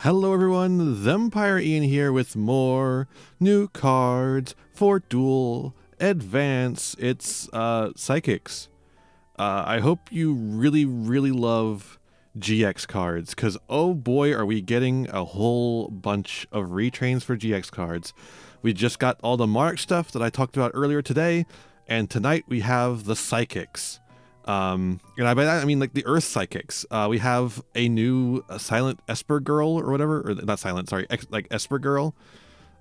Hello everyone, Thempire Ian here with more new cards for Duel Advance. It's Psychics. I hope you really love GX cards, because oh boy are we getting a whole bunch of retrains for GX cards. We just got all the Monarch stuff that I talked about earlier today, and tonight we have the Psychics. And by that I mean like the Earth Psychics. We have a new silent Esper girl or whatever, or not silent, sorry, like Esper girl.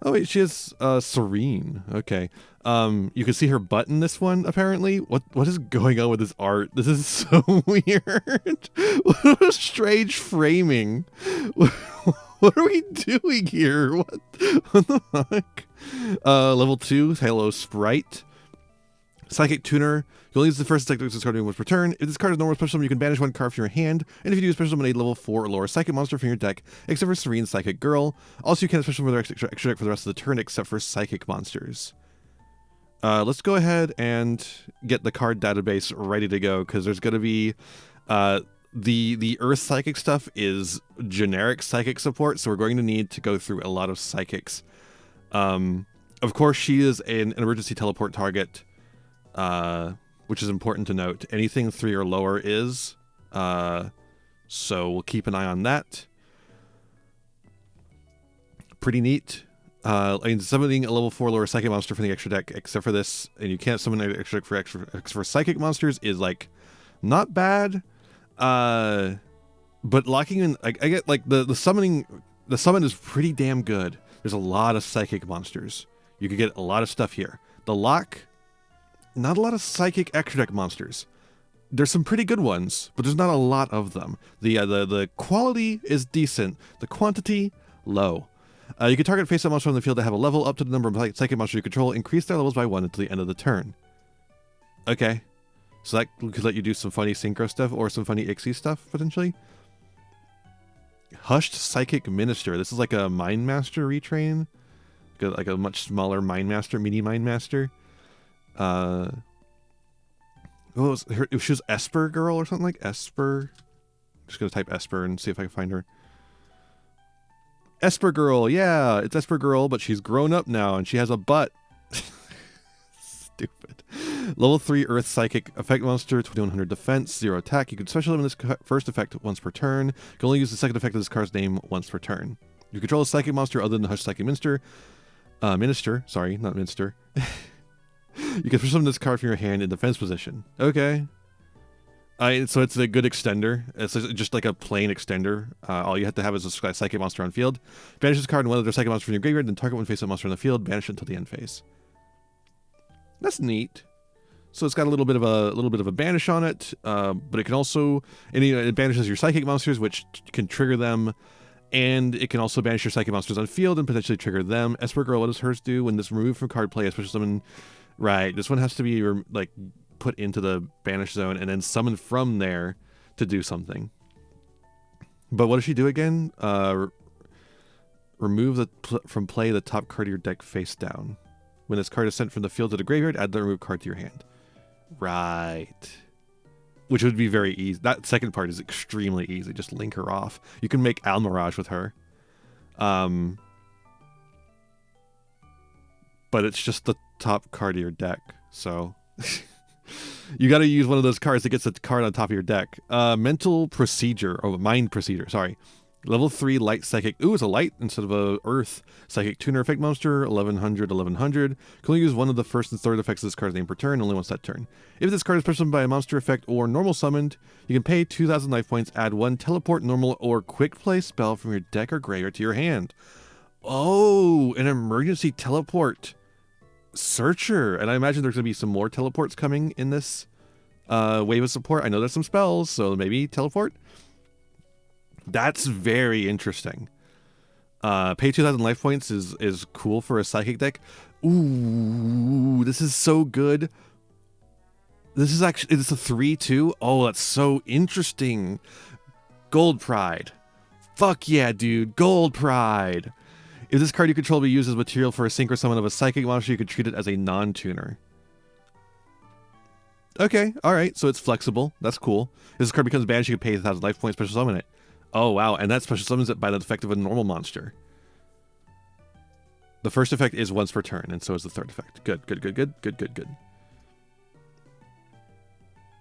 Oh wait, she is Serene. Okay. You can see her butt in this one apparently. What is going on with this art? This is so weird. What a strange framing. What are we doing here? What the fuck? Level 2, Halo Sprite. Psychic Tuner. You only use the first Psychic this card once per turn. If this card is normal special summon, you can banish one card from your hand. And if you do a special summon a level 4 or lower Psychic monster from your deck, except for Serene Psychic Girl. Also, you can special summon extra deck for the rest of the turn, except for Psychic monsters. Let's go ahead and get the card database ready to go, because there's going to be the Earth Psychic stuff is generic Psychic support, so we're going to need to go through a lot of Psychics. Of course, she is an emergency teleport target. Which is important to note. Anything 3 or lower is, so we'll keep an eye on that. Pretty neat. I mean, summoning a level 4 lower Psychic monster from the extra deck, except for this, and you can't summon an extra deck for Psychic monsters, is like not bad. But locking in, I get like the summon is pretty damn good. There's a lot of Psychic monsters. You could get a lot of stuff here. The lock. Not a lot of Psychic extra deck monsters. There's some pretty good ones, but there's not a lot of them. The quality is decent. The quantity, low. You can target face-up monster on the field that have a level up to the number of Psychic monsters you control. Increase their levels by 1 until the end of the turn. Okay. So that could let you do some funny Synchro stuff or some funny Ixie stuff, potentially. Hushed Psychic Minister. This is like a Mind Master retrain. Like a much smaller Mind Master, mini Mind Master. She was Esper girl or something like Esper. I'm just gonna type Esper and see if I can find her. Esper girl, yeah, it's Esper girl, but she's grown up now and she has a butt. Stupid. Level 3 Earth Psychic effect monster, 2100 defense, 0 attack. You can special summon this first effect once per turn. You can only use the second effect of this card's name once per turn. You control a Psychic monster other than the Hush Psychic Minister. Sorry, not Minister. You can summon this card from your hand in defense position. Okay. So it's a good extender. It's just like a plain extender. All you have to have is a Psychic monster on field. Banish this card and one of their Psychic monsters from your graveyard, then target one face-up monster on the field. Banish it until the end phase. That's neat. So it's got a little bit of a banish on it, but it can also it banishes your Psychic monsters, which can trigger them. And it can also banish your Psychic monsters on field and potentially trigger them. Esper Girl, what does hers do? When this removed from card play, especially summon. Right, this one has to be like put into the banish zone and then summoned from there to do something. But what does she do again? Remove from play the top card of your deck face down. When this card is sent from the field to the graveyard, add the removed card to your hand. Right. Which would be very easy. That second part is extremely easy. Just link her off. You can make Almirage with her. But it's just the top card of your deck, so you got to use one of those cards that gets a card on top of your deck. Mind Procedure, sorry. Level 3 Light Psychic. Ooh, it's a light instead of a Earth Psychic Tuner effect monster. 1100. Can only use one of the first and third effects of this card's name per turn, only once that turn. If this card is summoned by a monster effect or normal summoned, you can pay 2,000 life points, add one teleport, normal, or quick play spell from your deck or graveyard to your hand. Oh, an emergency teleport Searcher, and I imagine there's going to be some more teleports coming in this wave of support. I know there's some spells, so maybe teleport. That's very interesting. Pay 2,000 life points is cool for a Psychic deck. Ooh, this is so good. This is actually, it's a 3/2. Oh, that's so interesting. Gold Pride. Fuck yeah, dude. Gold Pride. If this card you control be used as material for a synchro summon of a Psychic monster, you could treat it as a non-tuner. Okay, alright, so it's flexible. That's cool. If this card becomes banished, you can pay 1,000 life points, special summon it. Oh, wow. And that special summons it by the effect of a normal monster. The first effect is once per turn, and so is the third effect. Good, good, good, good, good, good, good.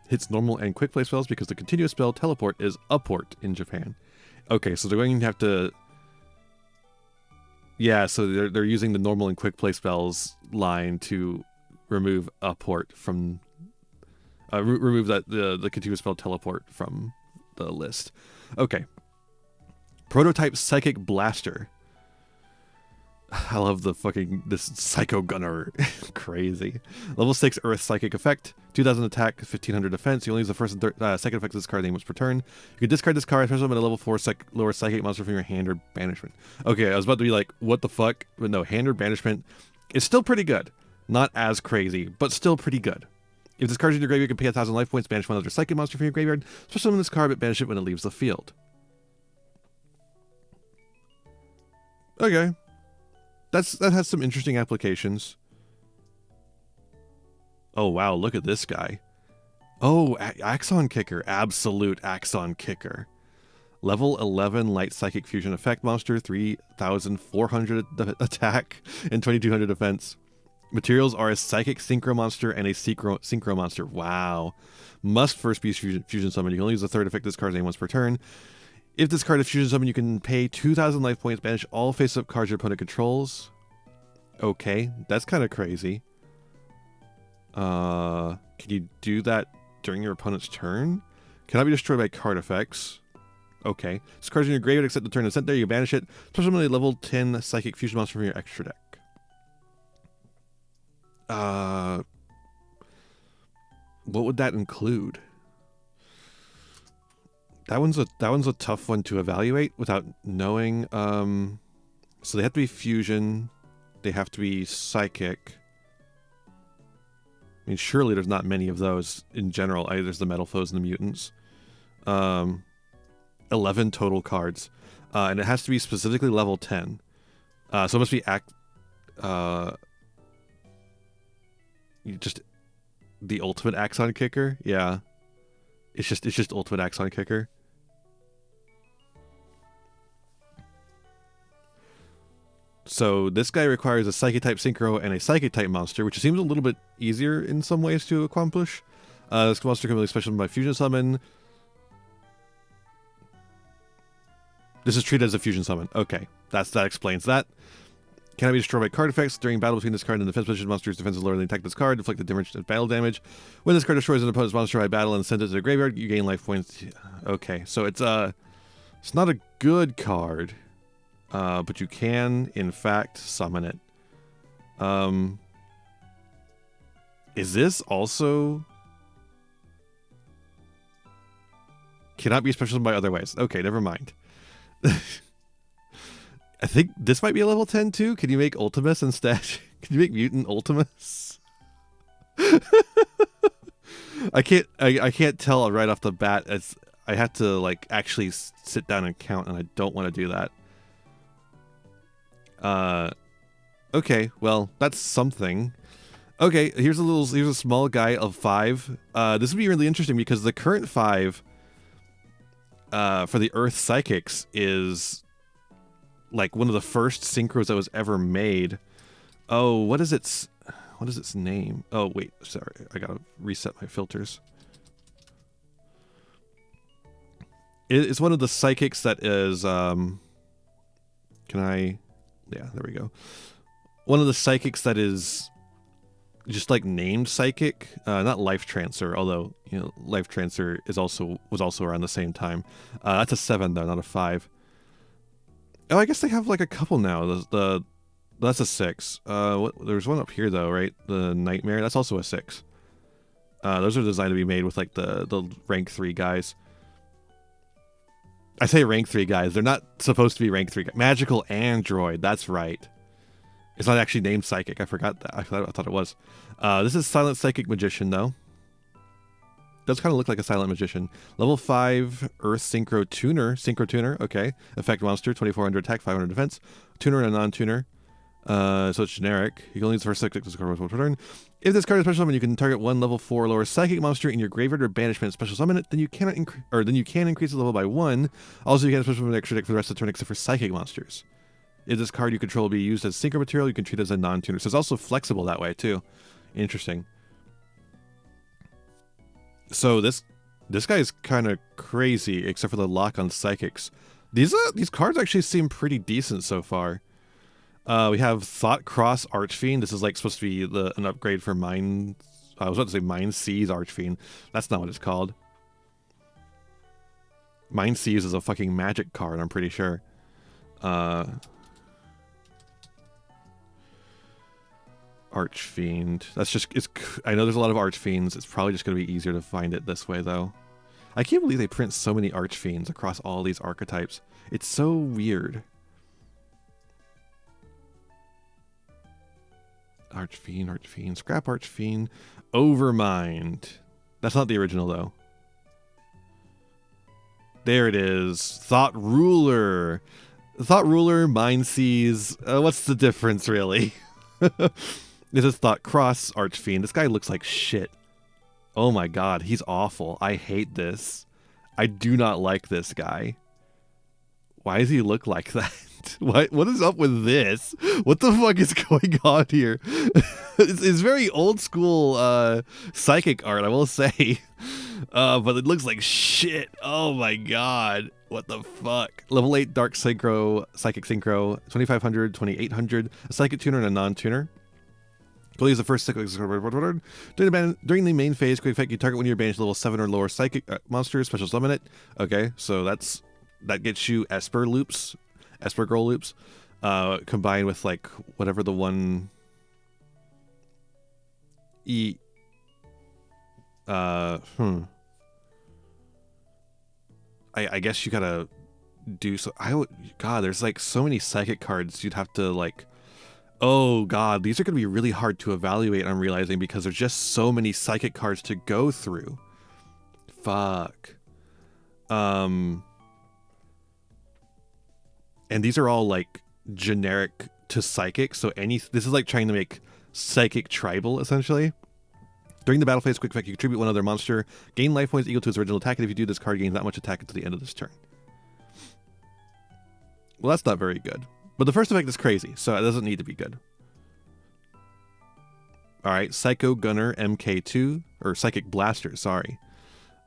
Hits normal and quick play spells because the continuous spell teleport is a port in Japan. Okay, so they're going to have to... Yeah, so they're using the normal and quick play spells line to remove a port from... remove the continuous spell teleport from the list. Okay. Prototype Psychic Blaster. I love this Psycho Gunner. Crazy. Level 6 Earth Psychic Effect. 2000 attack, 1500 defense. You only use the first and second effects of this card name once per turn. You can discard this card, especially when a level 4 lower Psychic monster from your hand or banishment. Okay, I was about to be like, what the fuck? But no, hand or banishment is still pretty good. Not as crazy, but still pretty good. If this card is in your graveyard, you can pay 1000 life points, banish one other Psychic monster from your graveyard, especially when this card, but banish it when it leaves the field. Okay. That has some interesting applications. Oh, wow, look at this guy. Oh, Axon Kicker. Absolute Axon Kicker. Level 11 Light Psychic Fusion Effect monster, 3400 attack and 2200 defense. Materials are a Psychic Synchro monster and a Synchro monster. Wow. Must first be Fusion Summon. You can only use the third effect of this card's name once per turn. If this card is Fusion Summon, you can pay 2000 life points, banish all face-up cards your opponent controls. Okay, that's kind of crazy. Can you do that during your opponent's turn? Cannot be destroyed by card effects. Okay. This card's in your graveyard except the turn is sent there, you banish it. Special ability level 10 Psychic Fusion monster from your extra deck. What would that include? That one's a tough one to evaluate without knowing. So they have to be fusion. They have to be psychic. I mean, surely there's not many of those in general. There's the metal foes and the mutants. 11 total cards, and it has to be specifically level 10. So it must be just the ultimate Axon Kicker. Yeah, it's just ultimate Axon Kicker. So this guy requires a Psychic-type Synchro and a Psychic-type monster, which seems a little bit easier in some ways to accomplish. This monster can be special by Fusion Summon. This is treated as a Fusion Summon. Okay, that explains that. Cannot be destroyed by card effects. During battle between this card and the defense position, monster's defense is lower than the attack of this card. Inflict the difference of battle damage. When this card destroys an opponent's monster by battle and sends it to the graveyard, you gain life points. Okay, so it's not a good card. But you can, in fact, summon it. Is this also... Cannot be special by other ways. Okay, never mind. I think this might be a level 10 too. Can you make Ultimus instead? Can you make Mutant Ultimus? I can't tell right off the bat. I have to like actually sit down and count, and I don't want to do that. Okay, well, that's something. Okay, here's a small guy of 5. This would be really interesting because the current 5 for the Earth Psychics is like one of the first synchros that was ever made. Oh, what is its name? Oh, wait, sorry. I gotta reset my filters. It's one of the psychics that is, yeah, there we go. One of the psychics that is just like named psychic, not Life Trancer, although, you know, Life Trancer was also around the same time. That's a 7 though, not a 5. Oh, I guess they have like a couple now. That's a 6. There's one up here though, right? The Nightmare, that's also a 6. Those are designed to be made with like the rank 3 guys. I say rank 3 guys. They're not supposed to be rank 3 guys. Magical Android. That's right. It's not actually named Psychic. I forgot that. I thought it was. This is Silent Psychic Magician, though. Does kind of look like a Silent Magician. Level 5 Earth Synchro Tuner. Synchro Tuner. Okay. Effect monster. 2400 attack, 500 defense. Tuner and a non-tuner. So it's generic. You can only use the first psychic this card once per turn. If this card is special summon, you can target one level 4 or lower psychic monster in your graveyard or banishment. Special summon it, then you cannot then you can increase the level by 1. Also, you can special summon an extra deck for the rest of the turn except for psychic monsters. If this card you control will be used as synchro material, you can treat it as a non-tuner. So it's also flexible that way too. Interesting. So this guy's kind of crazy, except for the lock on psychics. These cards actually seem pretty decent so far. We have Thought Cross Archfiend. This is like supposed to be an upgrade for Mind. I was about to say Mind Seize Archfiend. That's not what it's called. Mind Seize is a fucking magic card, I'm pretty sure. Archfiend. That's just, I know there's a lot of Archfiends. It's probably just going to be easier to find it this way, though. I can't believe they print so many Archfiends across all these archetypes. It's so weird. Archfiend, Scrap Archfiend, Overmind. That's not the original, though. There it is. Thought Ruler. Thought Ruler, Mind Seize. What's the difference, really? This is Thought Cross Archfiend. This guy looks like shit. Oh my god, he's awful. I hate this. I do not like this guy. Why does he look like that? What is up with this? What the fuck is going on here? It's very old school psychic art, I will say. But it looks like shit. Oh my god. What the fuck? Level 8 Dark Synchro, Psychic Synchro, 2500, 2800, a Psychic Tuner and a non-tuner. Go use the first Psychic during the main phase, quick effect, you target one of your banished level 7 or lower Psychic monsters, special summon it. Okay, so that gets you Esper loops, Esper Girl loops, combined with like whatever the one I guess you gotta do so. God, there's like so many psychic cards you'd have to like. Oh god, these are gonna be really hard to evaluate, I'm realizing, because there's just so many psychic cards to go through. Fuck. And these are all like generic to psychic, so this is like trying to make psychic tribal essentially. During the battle phase, quick effect, you contribute one other monster, gain life points equal to its original attack, and if you do, this card gains that much attack until the end of this turn. Well, that's not very good. But the first effect is crazy, so it doesn't need to be good. Alright, Psycho Gunner MK2, or Psychic Blaster, sorry.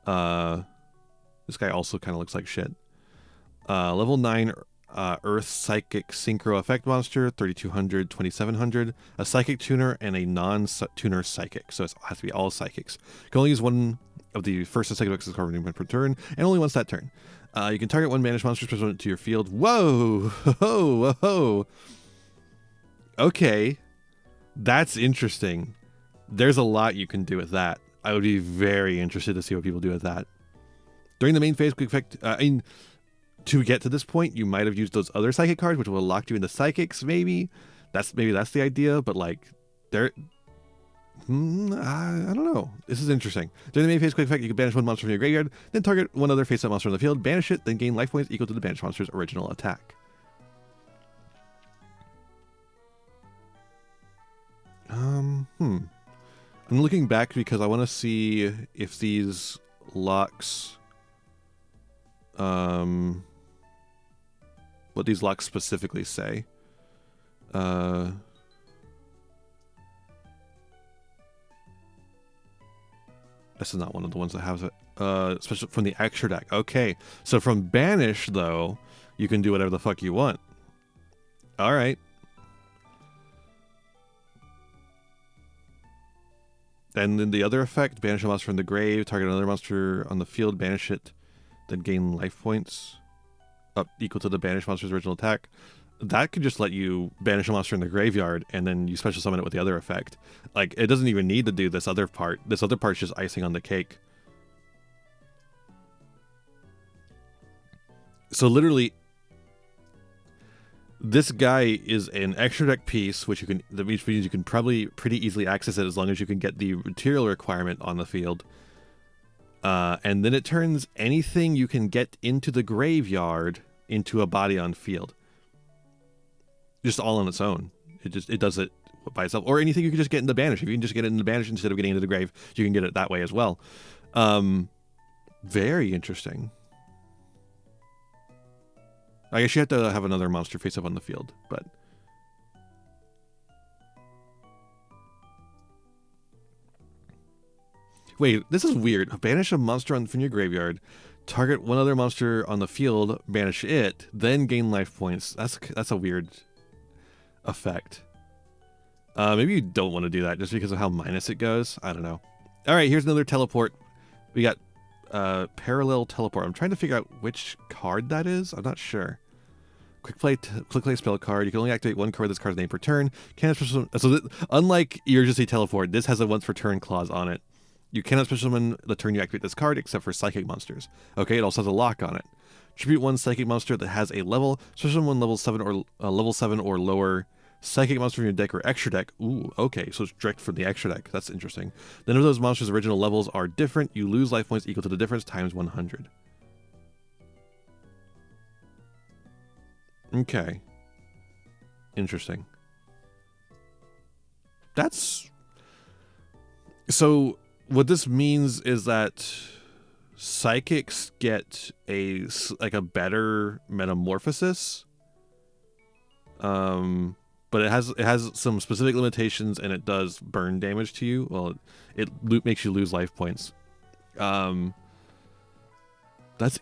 This guy also kind of looks like shit. Level 9 Earth Psychic Synchro Effect Monster, 3200, 2700, a Psychic Tuner, and a non-tuner Psychic. So it has to be all Psychics. You can only use one of the first and second effects card per turn, and only once that turn. You can target one banished monster special to your field. Whoa! Whoa! Whoa! Okay. That's interesting. There's a lot you can do with that. I would be very interested to see what people do with that. During the main phase, quick effect... to get to this point, you might have used those other psychic cards, which will have locked you into psychics, maybe. Maybe that's the idea, but like, I don't know. This is interesting. During the main phase, quick effect, you can banish one monster from your graveyard, then target one other face-up monster on the field, banish it, then gain life points equal to the banished monster's original attack. I'm looking back because I want to see if these locks, what these locks specifically say. This is not one of the ones that has it. Especially from the extra deck. Okay, so from Banish, though, you can do whatever the fuck you want. Alright. And then the other effect, banish a monster from the grave, target another monster on the field, banish it, then gain life points up equal to the banished monster's original attack. That could just let you banish a monster in the graveyard and then you special summon it with the other effect. Like, it doesn't even need to do this other part. This other part's just icing on the cake. So literally, this guy is an extra deck piece, which means you can probably pretty easily access it as long as you can get the material requirement on the field. And then it turns anything you can get into the graveyard into a body on field. Just all on its own. It does it by itself. Or anything you can just get into banish. If you can just get it into banish instead of getting into the grave, you can get it that way as well. Very interesting. I guess you have to have another monster face up on the field, but wait, this is weird. Banish a monster from your graveyard. Target one other monster on the field, banish it, then gain life points. That's a weird effect. Maybe you don't want to do that just because of how minus it goes. I don't know. All right, here's another teleport. We got parallel teleport. I'm trying to figure out which card that is. I'm not sure. Quick play spell card. You can only activate one card with this card's name per turn. Can't special. So unlike Urgency Teleport, this has a once per turn clause on it. You cannot special summon the turn you activate this card except for psychic monsters. Okay, it also has a lock on it. Tribute one psychic monster that has a level. Special summon level 7 or lower psychic monster from your deck or extra deck. Ooh, okay, so it's direct from the extra deck. That's interesting. Then if those monsters' original levels are different, you lose life points equal to the difference times 100. Okay. Interesting. That's... So, what this means is that psychics get a better metamorphosis. But it has some specific limitations, and it does burn damage to you. Well, it makes you lose life points. That's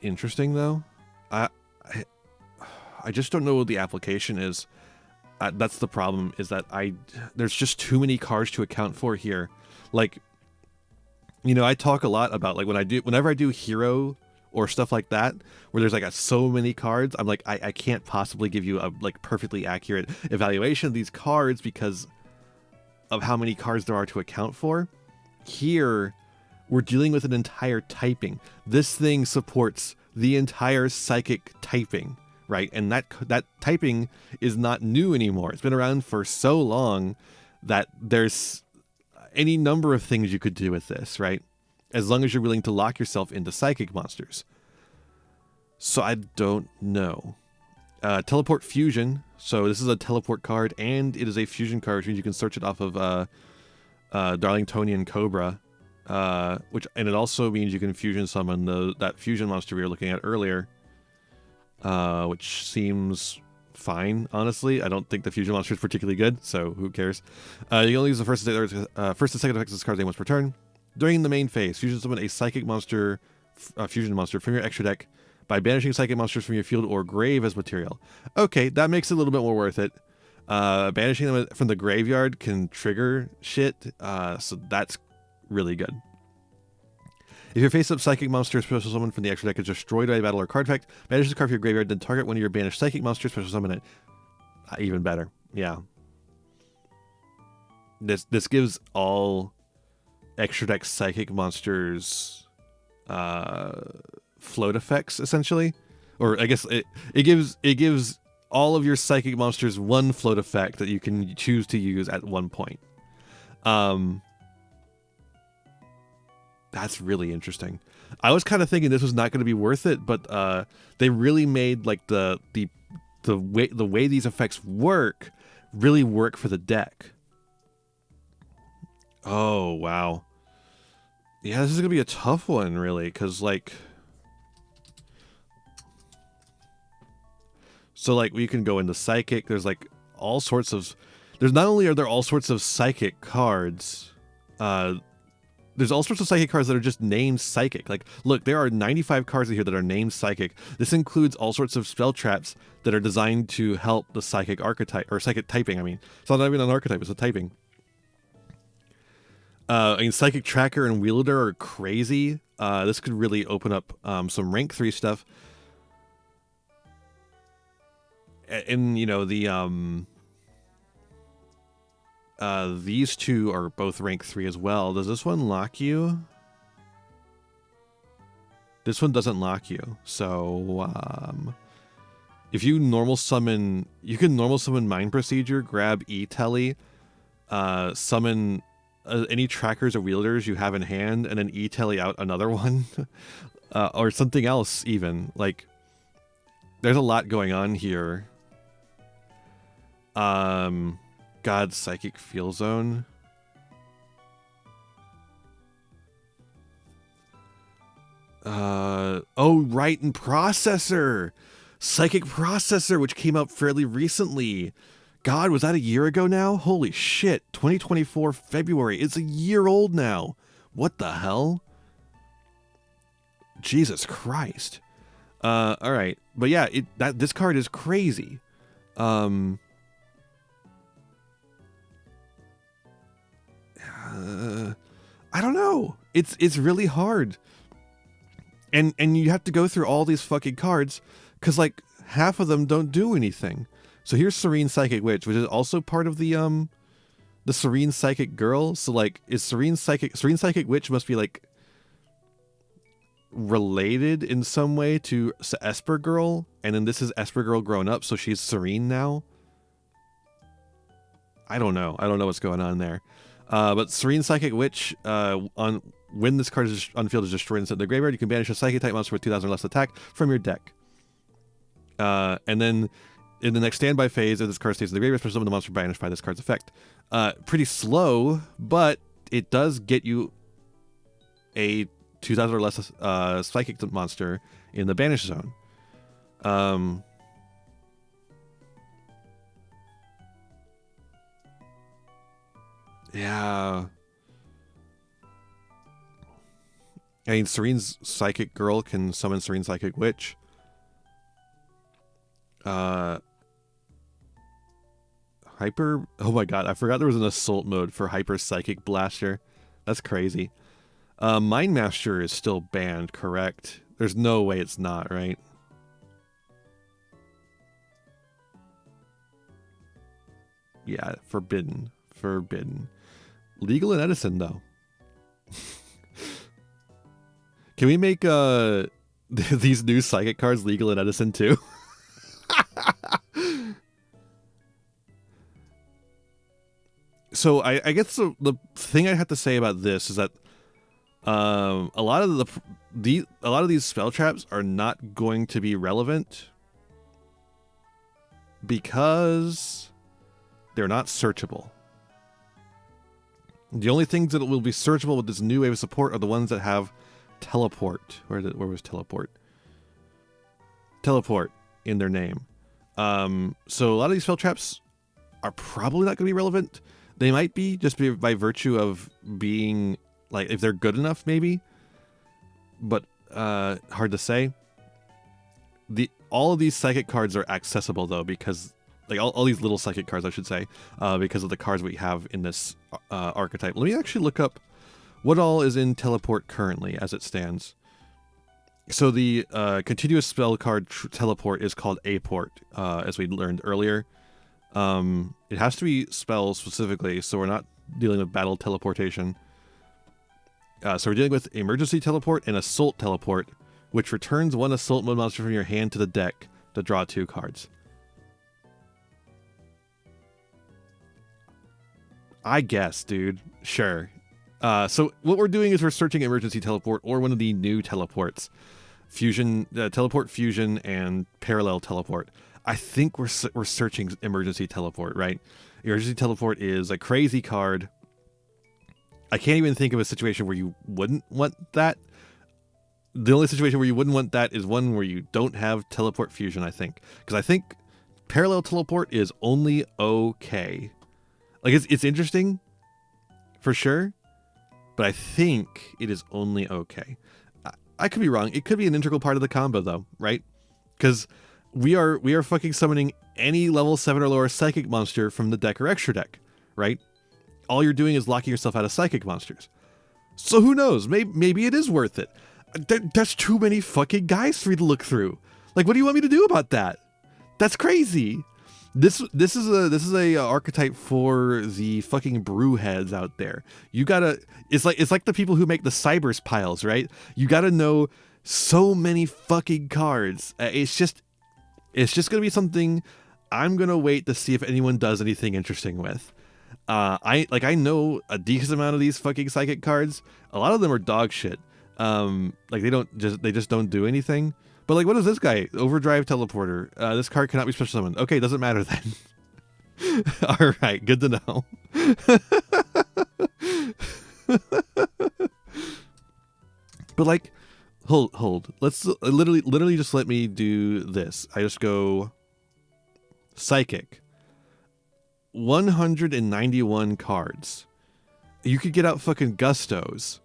interesting, though. I just don't know what the application is. That's the problem. Is that there's just too many cards to account for here. Like, you know, I talk a lot about like whenever I do hero or stuff like that, where there's like so many cards, I'm like, I can't possibly give you a like perfectly accurate evaluation of these cards because of how many cards there are to account for. Here, we're dealing with an entire typing. This thing supports the entire psychic typing, right? And that typing is not new anymore. It's been around for so long that there's any number of things you could do with this, right? As long as you're willing to lock yourself into psychic monsters. So I don't know. Teleport Fusion. So this is a teleport card, and it is a fusion card, which means you can search it off of Darlingtonian Cobra. And it also means you can fusion summon that fusion monster we were looking at earlier. Which seems fine, honestly. I don't think the fusion monster is particularly good, so who cares? You can only use the first and second effects of this card's name once per turn. During the main phase, fusion summon a psychic monster, fusion monster from your extra deck by banishing psychic monsters from your field or grave as material. Okay, that makes it a little bit more worth it. Banishing them from the graveyard can trigger shit, so that's really good. If your face-up psychic monster special summon from the extra deck is destroyed by a battle or card effect, banish the card from your graveyard, then target one of your banished psychic monsters, special summon it. Even better. Yeah. This gives all extra deck psychic monsters float effects, essentially. Or I guess it gives all of your psychic monsters one float effect that you can choose to use at one point. That's really interesting. I was kind of thinking this was not going to be worth it, but they really made like the way these effects work really work for the deck. Oh wow. Yeah, this is gonna be a tough one, really, because like, so like we can go into psychic. There's like all sorts of. There's not only are there all sorts of psychic cards. There's all sorts of psychic cards that are just named psychic. Like, look, there are 95 cards in here that are named psychic. This includes all sorts of spell traps that are designed to help the psychic archetype, or psychic typing, I mean. It's not even an archetype, it's a typing. I mean, Psychic Tracker and Wielder are crazy. This could really open up some rank 3 stuff. And, you know, these two are both rank 3 as well. Does this one lock you? This one doesn't lock you. So, if you normal summon, you can normal summon Mind Procedure, grab E-Telly, summon any trackers or wielders you have in hand, and then E-Telly out another one. Or something else even. Like, there's a lot going on here. God, Psychic Feel Zone. Oh, right, and Processor. Psychic Processor, which came out fairly recently. God, was that a year ago now? Holy shit, 2024 February. It's a year old now. What the hell? Jesus Christ. All right. But yeah, this card is crazy. I don't know. It's really hard. And you have to go through all these fucking cards cuz like half of them don't do anything. So here's Serene Psychic Witch, which is also part of the Serene Psychic Girl. So like is Serene Psychic Witch must be like related in some way to Esper Girl, and then this is Esper Girl grown up, so she's Serene now. I don't know what's going on there. But Serene Psychic Witch, when this card is on field is destroyed instead of the graveyard, you can banish a Psychic type monster with 2,000 or less attack from your deck. And then in the next standby phase, if this card stays in the graveyard, special summon the monster banished by this card's effect. Pretty slow, but it does get you a 2,000 or less Psychic monster in the banish zone. Yeah. I mean, Serene's Psychic Girl can summon Serene Psychic Witch. Hyper... Oh my god, I forgot there was an assault mode for Hyper Psychic Blaster. That's crazy. Mind Master is still banned, correct? There's no way it's not, right? Yeah, forbidden. Forbidden. Legal in Edison, though. Can we make these new Psychic cards legal in Edison, too? So I guess the thing I have to say about this is that a lot of these spell traps are not going to be relevant because they're not searchable. The only things that will be searchable with this new wave of support are the ones that have teleport. Where was teleport? Teleport in their name. So a lot of these spell traps are probably not going to be relevant. They might be just by virtue of being like, if they're good enough, maybe. But hard to say. All of these Psychic cards are accessible though, because like all these little Psychic cards, I should say, because of the cards we have in this archetype. Let me actually look up what all is in Teleport currently as it stands. So the continuous spell card Teleport is called A-Port, as we learned earlier. It has to be spells specifically, so we're not dealing with battle teleportation. So we're dealing with Emergency Teleport and Assault Teleport, which returns one Assault mode monster from your hand to the deck to draw 2 cards. I guess, dude. Sure. So what we're doing is we're searching Emergency Teleport or one of the new teleports. Fusion, Teleport Fusion, and Parallel Teleport. I think we're searching Emergency Teleport, right? Emergency Teleport is a crazy card. I can't even think of a situation where you wouldn't want that. The only situation where you wouldn't want that is one where you don't have Teleport Fusion, I think. Because I think Parallel Teleport is only okay. Like, it's interesting, for sure, but I think it is only okay. I could be wrong. It could be an integral part of the combo, though, right? Because we are fucking summoning any level 7 or lower Psychic monster from the deck or extra deck, right? All you're doing is locking yourself out of Psychic monsters. So who knows? Maybe it is worth it. That's too many fucking guys for me to look through. Like, what do you want me to do about that? That's crazy. This is a archetype for the fucking brew heads out there. You gotta, it's like the people who make the Cybers piles, right? You gotta know so many fucking cards. It's just gonna be something I'm gonna wait to see if anyone does anything interesting with. I know a decent amount of these fucking Psychic cards. A lot of them are dog shit. Like they just don't do anything. But like, what is this guy? Overdrive Teleporter. This card cannot be special summoned. Okay, doesn't matter then. All right, good to know. But like, hold. Let's literally just let me do this. I just go psychic. 191 cards. You could get out fucking Gustos.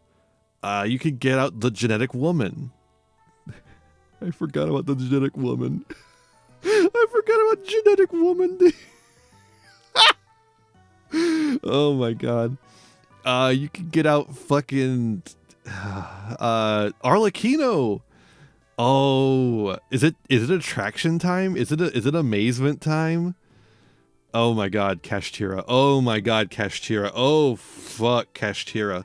You could get out the genetic woman. I forgot about the genetic woman. I forgot about genetic woman. Oh my god. You could get out fucking Arlecchino. Oh, is it attraction time? Is it amazement time? Oh my god, Kashtira. Oh my god, Kashtira. Oh fuck, Kashtira.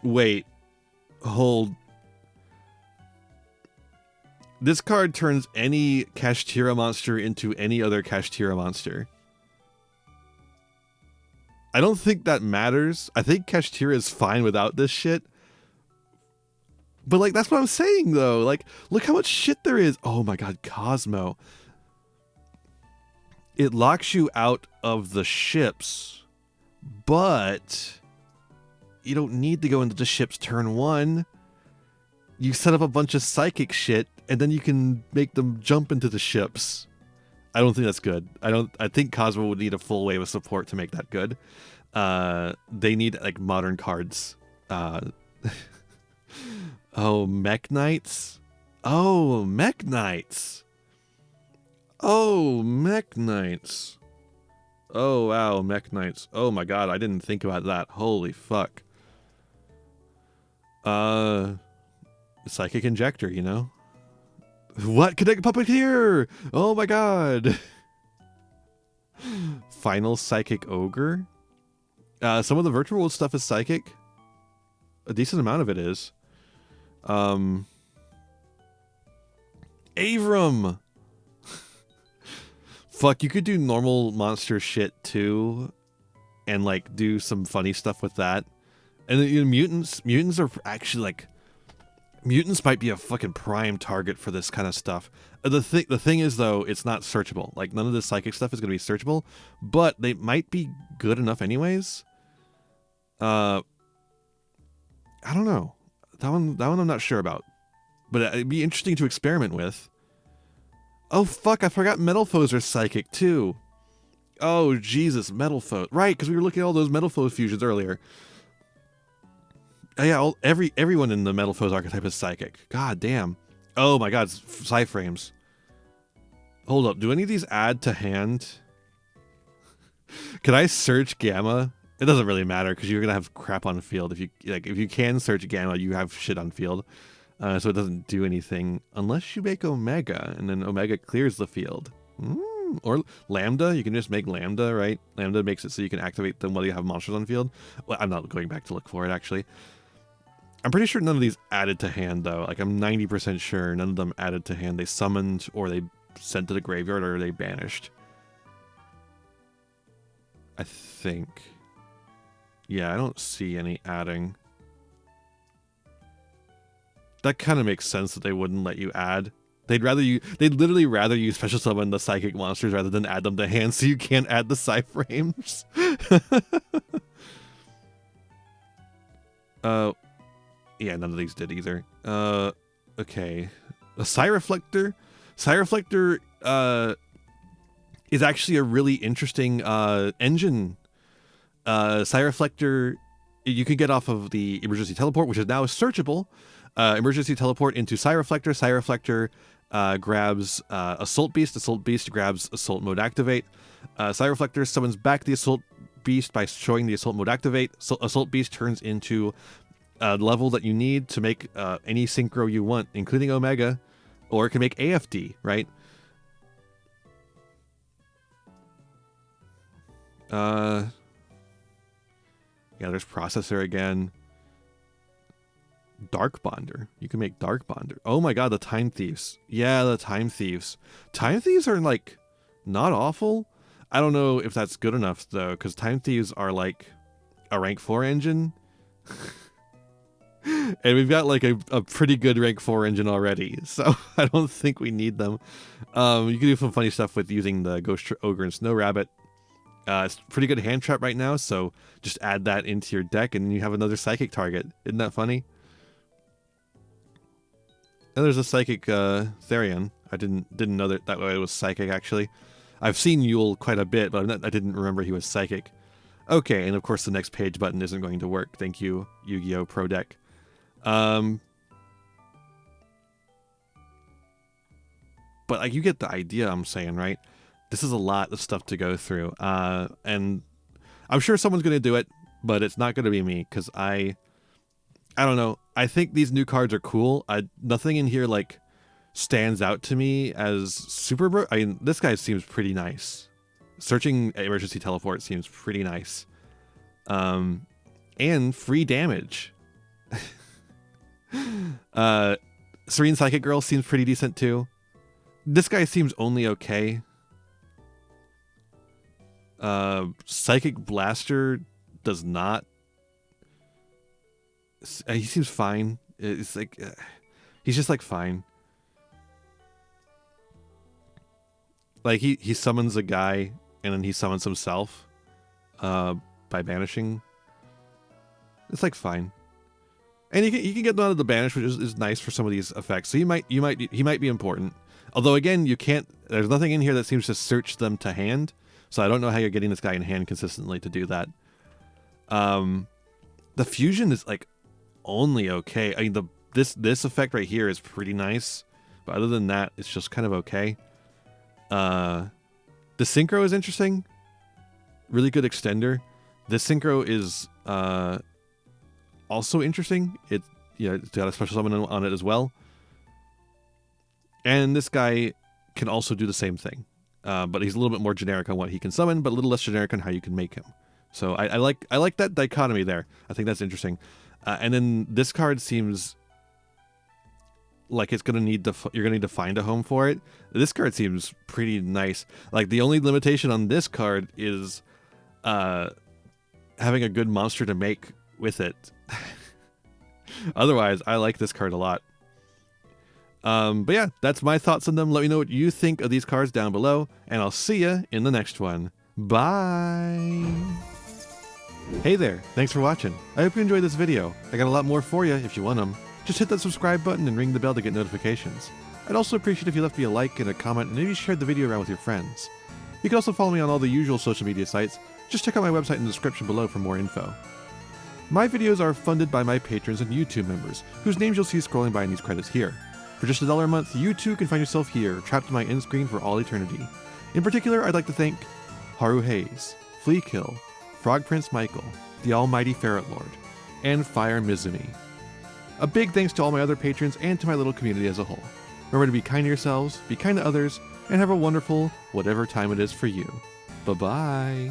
Wait. Hold. This card turns any Kashtira monster into any other Kashtira monster. I don't think that matters. I think Kashtira is fine without this shit. But like, that's what I'm saying though. Like, look how much shit there is. Oh my god, Cosmo. It locks you out of the ships, but you don't need to go into the ships turn one. You set up a bunch of psychic shit, and then you can make them jump into the ships. I don't think that's good. I think Cosmo would need a full wave of support to make that good. They need like modern cards. Oh, Mech Knights. Oh, Mech Knights. Oh, Mech Knights. Oh, wow, Mech Knights. Oh my god, I didn't think about that. Holy fuck. Psychic Injector, you know? What? Connect Puppeteer! Oh my god. Final Psychic Ogre? Some of the virtual world stuff is psychic. A decent amount of it is. Avram! Fuck, you could do normal monster shit too, and like do some funny stuff with that. And you know, mutants are actually like, mutants might be a fucking prime target for this kind of stuff. The thing is though, it's not searchable. Like none of this psychic stuff is gonna be searchable, but they might be good enough anyways. I don't know. That one I'm not sure about, but it'd be interesting to experiment with. Oh fuck, I forgot Metal Foes are psychic too. Oh Jesus, Metal Foes. Right, because we were looking at all those Metal Foes fusions earlier. Oh, yeah, everyone in the Metal Foes archetype is psychic. God damn. Oh my god, Psyframes. Hold up, do any of these add to hand? Can I search Gamma? It doesn't really matter because you're gonna have crap on field. If you can search Gamma, you have shit on field. So it doesn't do anything unless you make Omega, and then Omega clears the field. Or Lambda, you can just make Lambda, right? Lambda makes it so you can activate them while you have monsters on field. Well, I'm not going back to look for it, actually. I'm pretty sure none of these added to hand, though. Like, I'm 90% sure none of them added to hand. They summoned, or they sent to the graveyard, or they banished. I think. Yeah, I don't see any adding. That kind of makes sense that they wouldn't let you add. They'd literally rather you special summon the psychic monsters rather than add them to hand, so you can't add the Psyframes. Yeah, none of these did either. Okay. A Psyreflector? Psyreflector, is actually a really interesting, engine. Psyreflector, you can get off of the emergency teleport, which is now searchable. Emergency teleport into Psyreflector. Psyreflector grabs Assault Beast. Assault Beast grabs Assault Mode Activate. Psyreflector summons back the Assault Beast by showing the Assault Mode Activate. So Assault Beast turns into a level that you need to make any synchro you want, including Omega, or it can make AFD, right? Yeah, there's Processor again. Dark Bonder. You can make Dark Bonder. Oh my god, the Time Thieves. Yeah, the Time Thieves. Time Thieves are, like, not awful. I don't know if that's good enough, though, because Time Thieves are, like, a rank 4 engine. And we've got like a pretty good rank 4 engine already, so I don't think we need them. You can do some funny stuff with using the Ghost Ogre and Snow Rabbit. It's pretty good hand trap right now, so just add that into your deck and you have another psychic target. Isn't that funny? And there's a psychic Therian. I didn't know that way it was psychic, actually. I've seen Yule quite a bit, but I didn't remember he was psychic. Okay, and of course the next page button isn't going to work. Thank you, Yu-Gi-Oh! Pro Deck. But like, you get the idea I'm saying, right? This is a lot of stuff to go through. And I'm sure someone's going to do it, but it's not going to be me, because I don't know. I think these new cards are cool. Nothing in here like stands out to me as super I mean, this guy seems pretty nice. Searching Emergency Teleport seems pretty nice. And free damage. Serene Psychic Girl seems pretty decent too. This guy seems only okay. Psychic Blaster does not. He seems fine. It's like he's just like fine. Like he summons a guy and then he summons himself by banishing. It's like fine. And you can get them out of the banish, which is nice for some of these effects. So he might be important. Although again, you can't. There's nothing in here that seems to search them to hand. So I don't know how you're getting this guy in hand consistently to do that. The fusion is like only okay. I mean, this effect right here is pretty nice, but other than that, it's just kind of okay. The synchro is interesting. Really good extender. This synchro is also interesting. It's got a special summon on it as well. And this guy can also do the same thing. But he's a little bit more generic on what he can summon, but a little less generic on how you can make him. So I like that dichotomy there. I think that's interesting. And then this card seems like it's gonna need you're gonna need to find a home for it. This card seems pretty nice. Like the only limitation on this card is having a good monster to make with it. Otherwise, I like this card a lot. But yeah, that's my thoughts on them. Let me know what you think of these cards down below, and I'll see ya in the next one. Bye! Hey there, thanks for watching. I hope you enjoyed this video. I got a lot more for you if you want them. Just hit that subscribe button and ring the bell to get notifications. I'd also appreciate if you left me a like and a comment and maybe shared the video around with your friends. You can also follow me on all the usual social media sites. Just check out my website in the description below for more info. My videos are funded by my patrons and YouTube members, whose names you'll see scrolling by in these credits here. For just $1 a month, you too can find yourself here, trapped in my end screen for all eternity. In particular, I'd like to thank Haru Hayes, Flea Kill, Frog Prince Michael, the Almighty Ferret Lord, and Fire Mizumi. A big thanks to all my other patrons and to my little community as a whole. Remember to be kind to yourselves, be kind to others, and have a wonderful whatever time it is for you. Bye-bye.